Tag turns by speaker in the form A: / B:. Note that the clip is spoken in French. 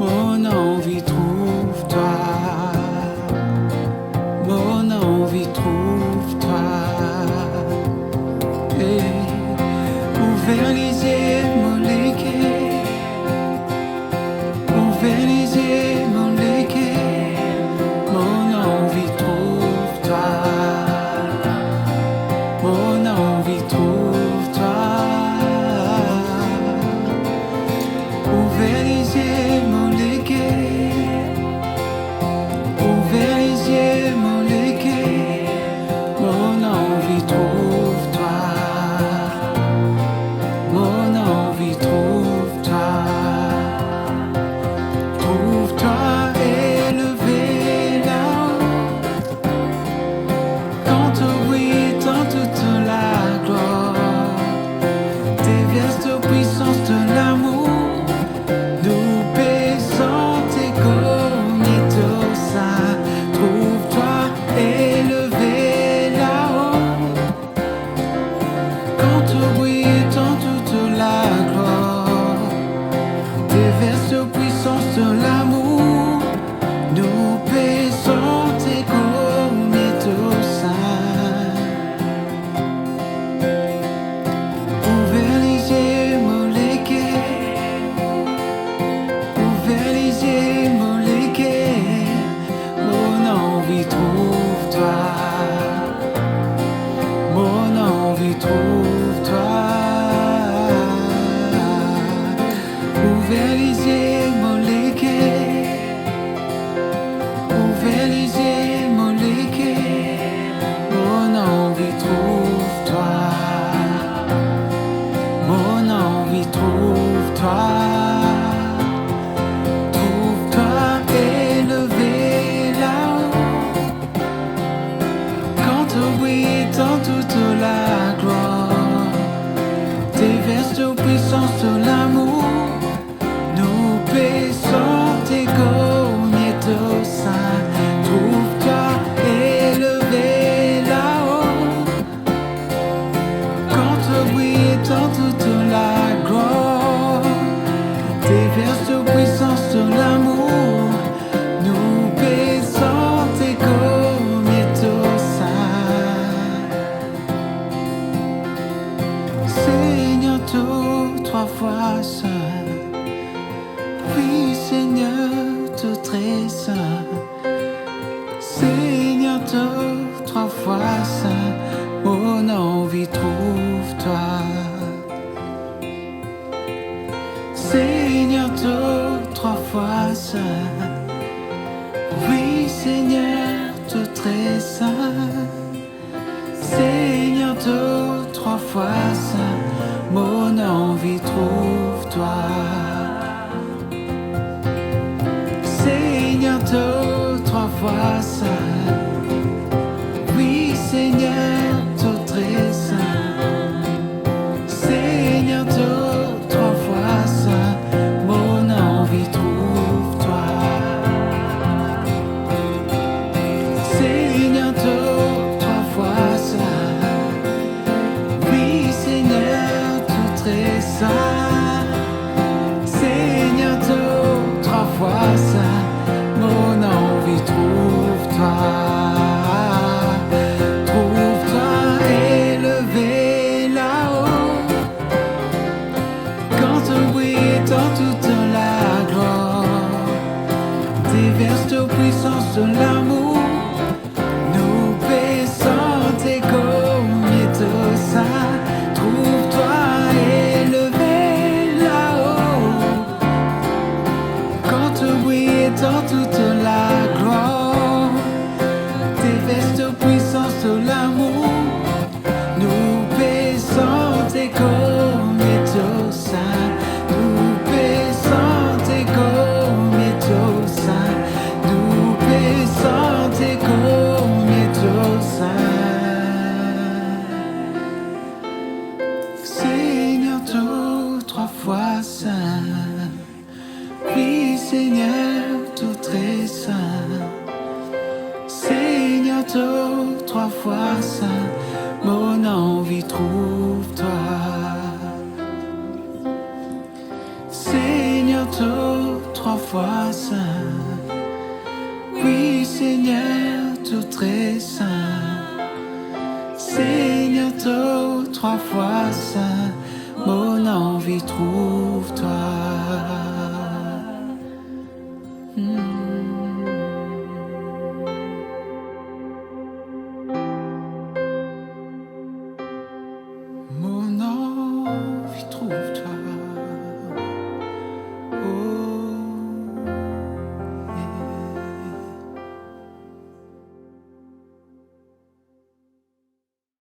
A: Mon envie, trouve-toi. Mon envie, trouve-toi. Hey, ouvert les yeux, mon légué. Ouvert les yeux, mon légué. Mon envie, trouve-toi. Mon envie, trouve-toi. Ouvert les yeux, mon légué. Ouvert les yeux, mon légué. Mon envie, trouve-toi. Mon envie, trouve-toi. Trouve-toi élevé là-haut. Quand au bruit dans toute la gloire, déverse de puissance de l'amour. Nous baissons tes côtes au sein. Trouve-toi élevé là-haut. Quand au bruit dans toute la gloire, déverse de puissance de l'amour. Nous baissons tes côtes au sein. Ouvert les yeux, mon légué. Ouvert les yeux, mon légué. Mon envie, trouve-toi. Mon envie, trouve-toi. Ouvert les yeux, mon légué. Ouvert les yeux, mon légué. Mon envie, trouve-toi. Mon envie, trouve-toi. Trouve-toi élevé là-haut. Quand au bruit dans toute la gloire, déverse de puissance de l'amour. Nous baissons tes côtes au sein. Trouve-toi élevé là-haut. Quand au bruit dans toute la gloire, déverse de puissance de l'amour. Nous baissons tes côtes au sein. Seigneur, tout trois fois saint. Oui, Seigneur, tout très saint. Seigneur, tout trois fois saint. Mon envie, trouve-toi. Seigneur, tout trois fois saint. Oui, Seigneur, tout très saint. Seigneur, tout trois fois saint. Mon envie, trouve-toi. Seigneur, tout trois fois saint. Oui, Seigneur, tout très saint. Seigneur, tout trois fois saint. Mon envie, trouve-toi. Seigneur, tout trois fois saint. Oui, Seigneur, tout très saint. Seigneur, tout trois fois saint. Mon envie, trouve-toi. Trouve-toi élevé là-haut. Quand au bruit dans toute la gloire, déverse de puissance de l'amour. Nous baissons tes côtes au sein. Trouve-toi élevé là-haut. Quand au bruit dans toute la gloire, déverse de puissance de l'amour. Nous baissons tes côtes au sein. Nous baissons tes côtes au sein. Nous baissons tes côtes au sein. Seigneur, tout trois fois saint. Oui, Seigneur, tout très saint. Seigneur, tout trois fois saint. Mon envie, trouve-toi. Seigneur, tout trois fois fois saint. Oui, Seigneur, tout très saint. Seigneur, toi, trois fois saint. Mon envie trouve-toi.